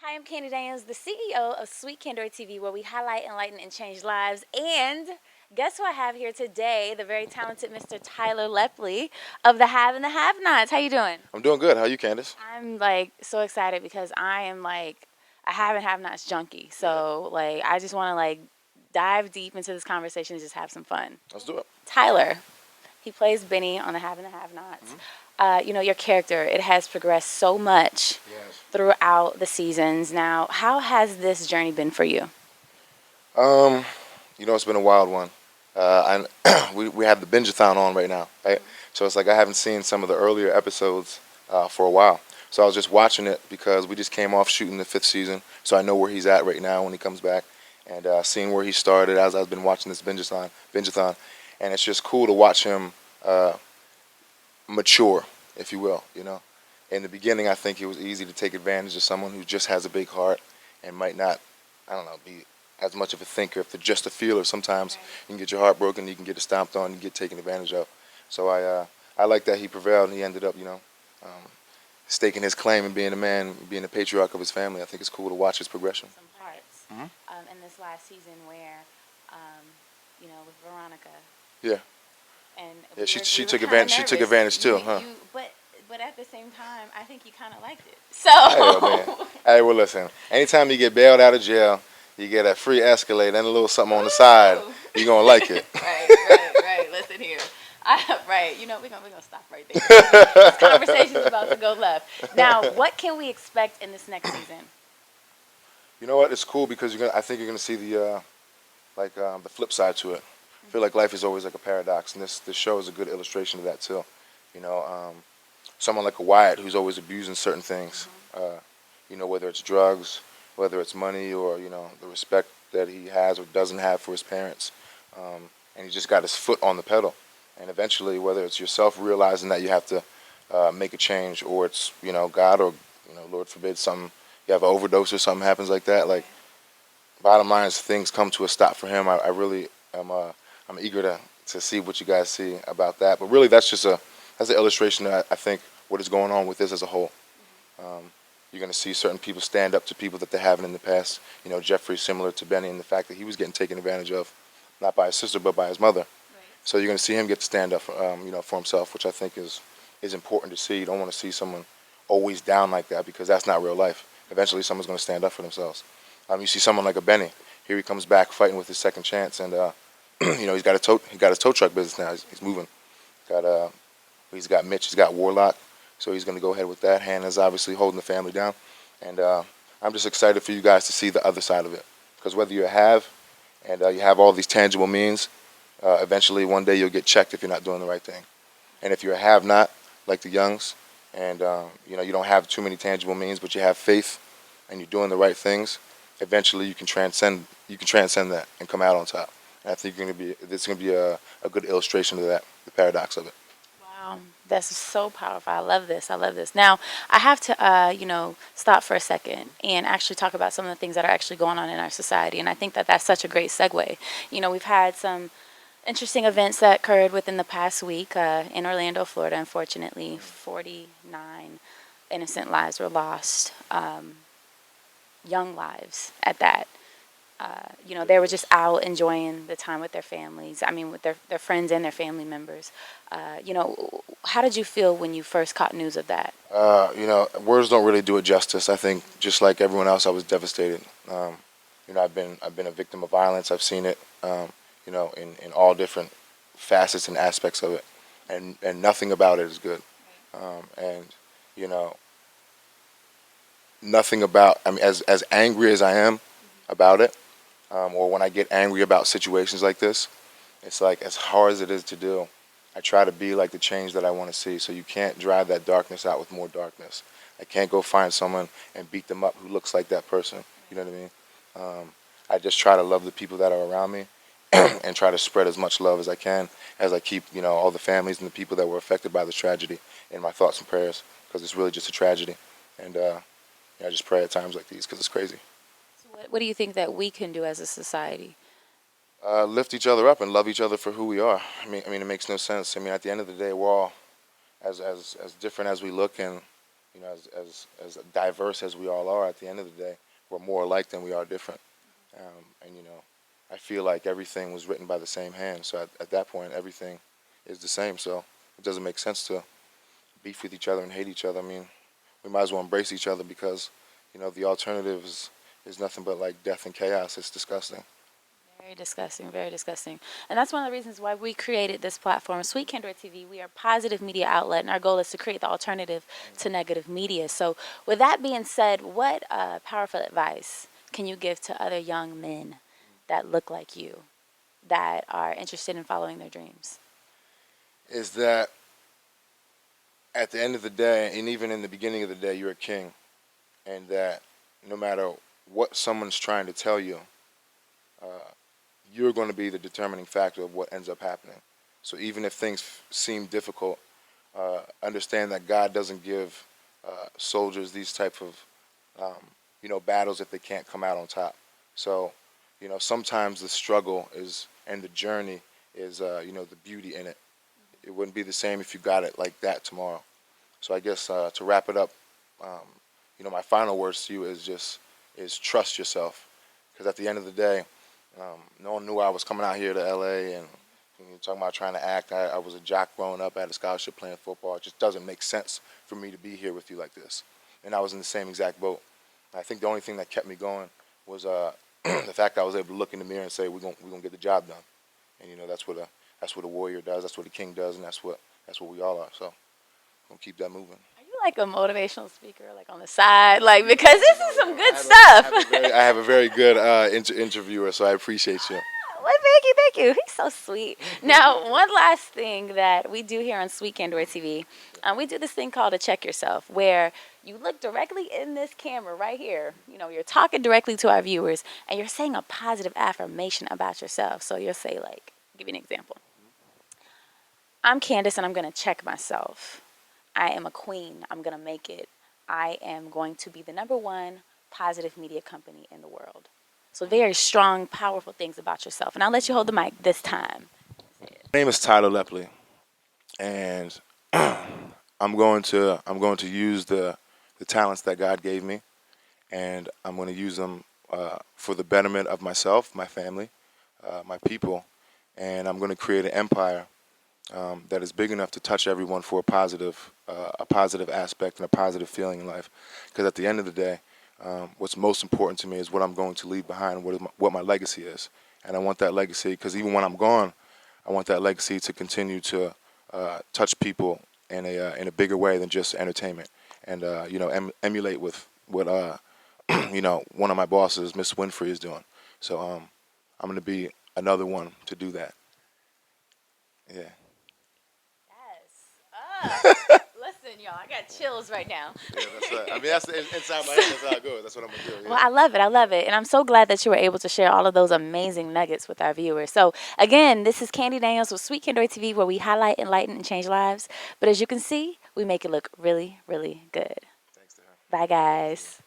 Hi, I'm Candi the CEO of Sweet Candor TV, where we highlight, enlighten, and change lives. And guess who I have here today? The very talented Mr. Tyler Lepley of the Have and the Have-Nots. How you doing? I'm doing good. How are you, Candace? I'm so excited because I am a Have and Have-Nots junkie. So I just want to dive deep into this conversation and just have some fun. Let's do it. Tyler, he plays Benny on the Have and the Have-Nots. Your character, it has progressed so much Yes. throughout the seasons. Now, how has this journey been for you? Um, it's been a wild one. We have the binge-a-thon on right now, right? So it's like I haven't seen some of the earlier episodes for a while. So I was just watching it because we just came off shooting the fifth season, so I know where he's at right now when he comes back, and seeing where he started as I've been watching this binge-a-thon, and it's just cool to watch him mature, if you will. In the beginning, I think it was easy to take advantage of someone who just has a big heart and might not, I don't know, be as much of a thinker. If they're just a feeler, sometimes you can get your heart broken, you can get it stomped on, you get taken advantage of. So I like that he prevailed and he ended up, staking his claim and being a man, being a patriarch of his family. I think it's cool to watch his progression. Some parts in this last season where, with Veronica. Yeah. And Yeah, we she were took kinda advantage. She took nervous. advantage too, huh? But at the same time, I think you kind of liked it. Hey, well, man. Hey, well, listen. Anytime you get bailed out of jail, you get a free Escalade and a little something on the side. You're gonna like it. Right. Listen here. Right. We're gonna stop right there. This conversation's about to go left. Now, what can we expect in this next season? You know what? It's cool because I think you're gonna see the flip side to it. I feel like life is always like a paradox, and this show is a good illustration of that too. You know, someone like a Wyatt who's always abusing certain things. Whether it's drugs, whether it's money, or the respect that he has or doesn't have for his parents, and he just got his foot on the pedal. And eventually, whether it's yourself realizing that you have to make a change, or it's God, or Lord forbid, something you have an overdose or something happens like that. Like, bottom line is things come to a stop for him. I really am. I'm eager to see what you guys see about that. But really, that's an illustration of, I think, what is going on with this as a whole. You're going to see certain people stand up to people that they haven't in the past. Jeffrey, similar to Benny, in the fact that he was getting taken advantage of, not by his sister but by his mother. So you're going to see him get to stand up, for himself, which I think is important to see. You don't want to see someone always down like that because that's not real life. Eventually, someone's going to stand up for themselves. You see someone like a Benny. Here he comes back fighting with his second chance, and he's got his tow truck business now. He's moving. He's got Mitch. He's got Warlock. So he's going to go ahead with that. Hannah's obviously holding the family down, and I'm just excited for you guys to see the other side of it. Because whether you have you have all these tangible means, eventually one day you'll get checked if you're not doing the right thing. And if you're a have-not, like the Youngs, and you don't have too many tangible means, but you have faith, and you're doing the right things, eventually you can transcend that and come out on top. And I think this is going to be a good illustration of that, the paradox of it. Wow, that's so powerful. I love this. Now, I have to, stop for a second and actually talk about some of the things that are actually going on in our society. And I think that that's such a great segue. We've had some interesting events that occurred within the past week in Orlando, Florida. Unfortunately, 49 innocent lives were lost, young lives at that. They were just out enjoying the time with their families. I mean, with their friends and their family members. How did you feel when you first caught news of that? Words don't really do it justice. I think just like everyone else, I was devastated. I've been a victim of violence. I've seen it, in all different facets and aspects of it, and nothing about it is good. And nothing about. I mean, as angry as I am about it, or when I get angry about situations like this, it's like as hard as it is to do, I try to be like the change that I want to see. So you can't drive that darkness out with more darkness. I can't go find someone and beat them up who looks like that person. You know what I mean? I just try to love the people that are around me and try to spread as much love as I can as I keep, all the families and the people that were affected by this tragedy in my thoughts and prayers, because it's really just a tragedy. And I just pray at times like these because it's crazy. So what do you think that we can do as a society? Lift each other up and love each other for who we are. I mean, it makes no sense. I mean, at the end of the day, we're all as different as we look, and You know, as diverse as we all are, at the end of the day, we're more alike than we are different. And you know, I feel like everything was written by the same hand. So at that point, everything is the same. So it doesn't make sense to beef with each other and hate each other. I mean, we might as well embrace each other because, you know, the alternative is nothing but like death and chaos. It's disgusting. Very disgusting, very disgusting. And that's one of the reasons why we created this platform, Sweet Candor TV. We are a positive media outlet, and our goal is to create the alternative to negative media. So, with that being said, what powerful advice can you give to other young men that look like you, that are interested in following their dreams? Is that at the end of the day, and even in the beginning of the day, you're a king, and that no matter what someone's trying to tell you, uh, you're going to be the determining factor of what ends up happening. So even if things seem difficult, understand that God doesn't give soldiers these type of battles if they can't come out on top. So sometimes the struggle is and the journey is the beauty in it. It wouldn't be the same if you got it like that tomorrow. So I guess to wrap it up, my final words to you is trust yourself, because at the end of the day, no one knew I was coming out here to LA, and when you're talking about trying to act, I was a jock growing up, I had a scholarship playing football. It just doesn't make sense for me to be here with you like this. And I was in the same exact boat. I think the only thing that kept me going was the fact that I was able to look in the mirror and say, we're gonna get the job done. And that's what a warrior does, that's what a king does, and that's what we all are. So I'm gonna keep that moving. Are you like a motivational speaker, like on the side? Like, because this is some good I have a very good interviewer, so I appreciate you. Well, thank you. He's so sweet. Now, one last thing that we do here on Sweet Candor TV, we do this thing called a check yourself, where you look directly in this camera right here. You know, you're talking directly to our viewers, and you're saying a positive affirmation about yourself. So you'll say, like, I'll give you an example. I'm Candace, and I'm going to check myself. I am a queen. I'm going to make it. I am going to be the #1 positive media company in the world. So very strong, powerful things about yourself. And I'll let you hold the mic this time. My name is Tyler Lepley, and I'm going to use the talents that God gave me, and I'm going to use them for the betterment of myself, my family, my people, and I'm going to create an empire that is big enough to touch everyone for a positive aspect and a positive feeling in life. Because at the end of the day, what's most important to me is what I'm going to leave behind, what my legacy is. And I want that legacy, because even when I'm gone, I want that legacy to continue to touch people in a bigger way than just entertainment. And emulate with what one of my bosses, Miss Winfrey, is doing. So I'm going to be another one to do that. Yeah. Yes. Listen, y'all, I got chills right now. Yeah, that's right. I mean, that's inside my head. That's how it goes. That's what I'm gonna do. Yeah. Well, I love it. I love it. And I'm so glad that you were able to share all of those amazing nuggets with our viewers. So, again, this is Candi Daniels with Sweet Candor TV, where we highlight, enlighten, and change lives. But as you can see, we make it look really, really good. Thanks to her. Bye, guys.